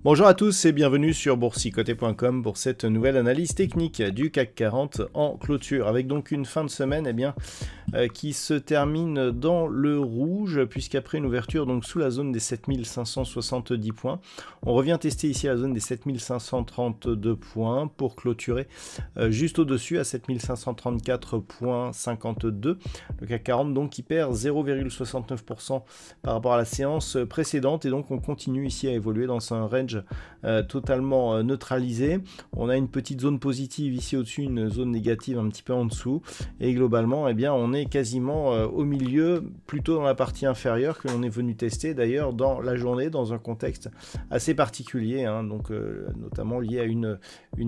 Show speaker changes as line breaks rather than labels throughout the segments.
Bonjour à tous et bienvenue sur boursicoté.com pour cette nouvelle analyse technique du CAC 40 en clôture, avec donc une fin de semaine qui se termine dans le rouge, puisqu'après une ouverture donc sous la zone des 7570 points, on revient tester ici la zone des 7532 points pour clôturer juste au-dessus à 7534,52. Le CAC 40 donc qui perd 0,69% par rapport à la séance précédente, et donc on continue ici à évoluer dans un range totalement neutralisé. On a une petite zone positive ici au-dessus, une zone négative un petit peu en dessous, et globalement on est quasiment au milieu, plutôt dans la partie inférieure que l'on est venu tester d'ailleurs dans la journée, dans un contexte assez particulier, donc notamment lié à une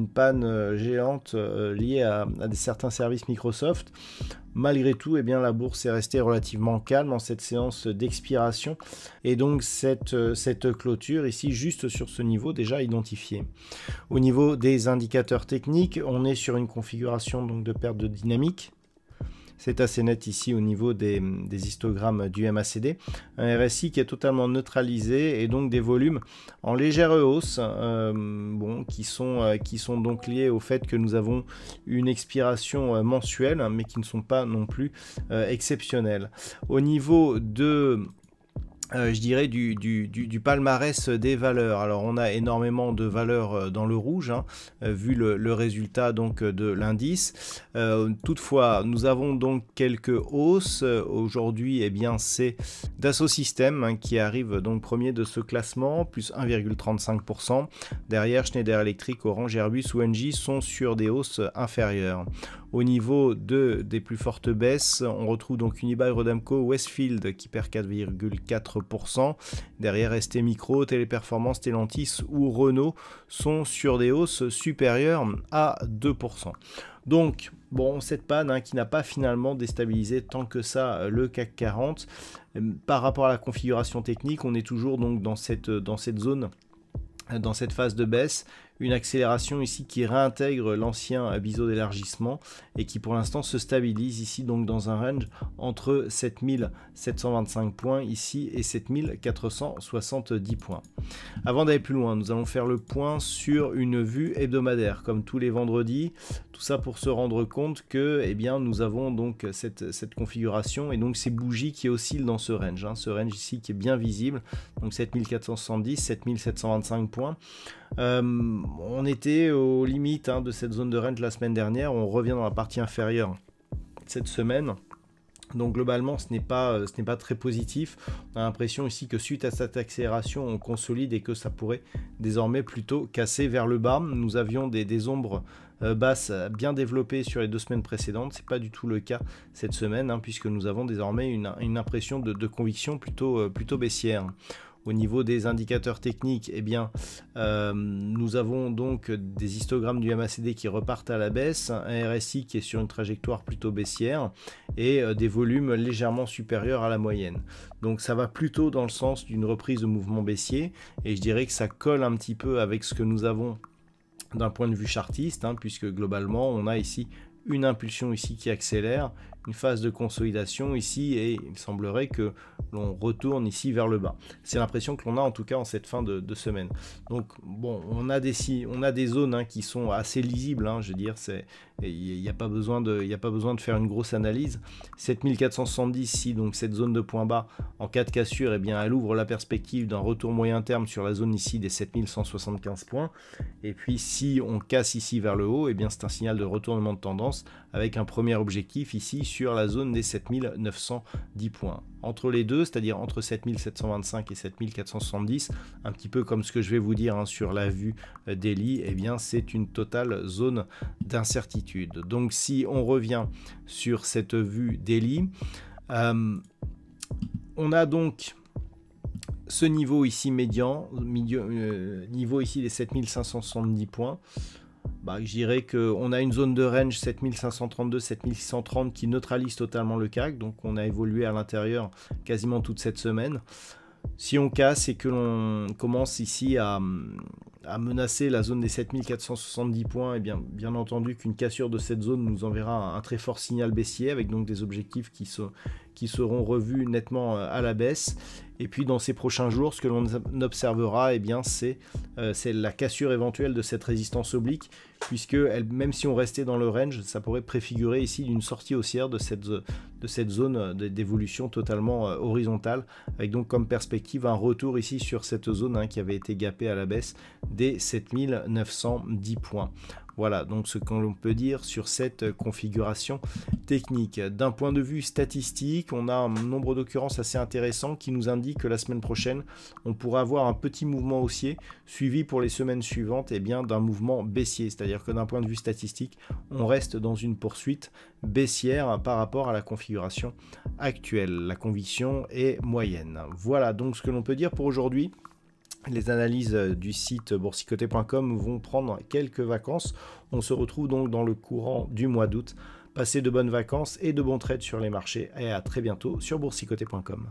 panne géante liée à certains services Microsoft. Malgré tout, la bourse est restée relativement calme en cette séance d'expiration, et donc cette clôture ici juste sur ce niveau déjà identifié. Au niveau des indicateurs techniques, on est sur une configuration donc de perte de dynamique. C'est assez net ici au niveau des histogrammes du MACD. Un RSI qui est totalement neutralisé, et donc des volumes en légère hausse qui sont donc liés au fait que nous avons une expiration mensuelle, mais qui ne sont pas non plus exceptionnelles. Au niveau de je dirais du palmarès des valeurs. Alors on a énormément de valeurs dans le rouge, vu le résultat donc de l'indice. Toutefois, nous avons donc quelques hausses. Aujourd'hui, c'est Dassault Systèmes qui arrive donc premier de ce classement, plus 1,35%. Derrière, Schneider Electric, Orange, Airbus ou Engie sont sur des hausses inférieures. Au niveau des plus fortes baisses, on retrouve donc Unibail Rodamco, Westfield qui perd 4,4%. Derrière, ST Micro, Téléperformance, Stellantis ou Renault sont sur des hausses supérieures à 2%. Donc, cette panne qui n'a pas finalement déstabilisé tant que ça le CAC 40. Par rapport à la configuration technique, on est toujours donc dans cette zone, dans cette phase de baisse. Une accélération ici qui réintègre l'ancien biseau d'élargissement et qui pour l'instant se stabilise ici donc dans un range entre 7725 points ici et 7470 points. Avant d'aller plus loin, nous allons faire le point sur une vue hebdomadaire comme tous les vendredis. Tout ça pour se rendre compte que nous avons donc cette configuration et donc ces bougies qui oscillent dans ce range. Ce range ici qui est bien visible, donc 7470, 7725 points. On était aux limites de cette zone de range la semaine dernière. On revient dans la partie inférieure cette semaine. Donc globalement, ce n'est pas très positif. On a l'impression ici que suite à cette accélération, on consolide et que ça pourrait désormais plutôt casser vers le bas. Nous avions des ombres basses bien développées sur les 2 semaines précédentes. Ce n'est pas du tout le cas cette semaine, puisque nous avons désormais une impression de conviction plutôt baissière. Au niveau des indicateurs techniques, nous avons donc des histogrammes du MACD qui repartent à la baisse, un RSI qui est sur une trajectoire plutôt baissière et des volumes légèrement supérieurs à la moyenne. Donc ça va plutôt dans le sens d'une reprise de mouvement baissier, et je dirais que ça colle un petit peu avec ce que nous avons d'un point de vue chartiste, puisque globalement on a ici une impulsion ici qui accélère, une phase de consolidation ici, et il semblerait que l'on retourne ici vers le bas. C'est l'impression que l'on a en tout cas en cette fin de semaine. Donc on a des zones qui sont assez lisibles, je veux dire, il n'y a pas besoin de faire une grosse analyse. 7470 ici, donc cette zone de point bas, en cas de cassure, elle ouvre la perspective d'un retour moyen terme sur la zone ici des 7175 points. Et puis si on casse ici vers le haut, c'est un signal de retournement de tendance avec un premier objectif ici sur la zone des 7910 points. Entre les deux, c'est-à-dire entre 7725 et 7470, un petit peu comme ce que je vais vous dire sur la vue daily, c'est une totale zone d'incertitude. Donc si on revient sur cette vue daily, on a donc ce niveau ici médian, niveau ici des 7570 points. je dirais qu'on a une zone de range 7532-7630 qui neutralise totalement le CAC, donc on a évolué à l'intérieur quasiment toute cette semaine. Si on casse et que l'on commence ici à menacer la zone des 7470 points, et bien entendu qu'une cassure de cette zone nous enverra un très fort signal baissier avec donc des objectifs qui seront revus nettement à la baisse. Et puis dans ces prochains jours, ce que l'on observera, c'est la cassure éventuelle de cette résistance oblique, puisque même si on restait dans le range, ça pourrait préfigurer ici d'une sortie haussière de cette zone d'évolution totalement horizontale, avec donc comme perspective un retour ici sur cette zone qui avait été gapée à la baisse des 7910 points. Voilà donc ce qu'on peut dire sur cette configuration technique. D'un point de vue statistique, on a un nombre d'occurrences assez intéressant qui nous indique que la semaine prochaine, on pourra avoir un petit mouvement haussier suivi pour les semaines suivantes d'un mouvement baissier. C'est-à-dire que d'un point de vue statistique, on reste dans une poursuite baissière par rapport à la configuration actuelle. La conviction est moyenne. Voilà donc ce que l'on peut dire pour aujourd'hui. Les analyses du site boursicoté.com vont prendre quelques vacances. On se retrouve donc dans le courant du mois d'août. Passez de bonnes vacances et de bons trades sur les marchés et à très bientôt sur boursicoté.com.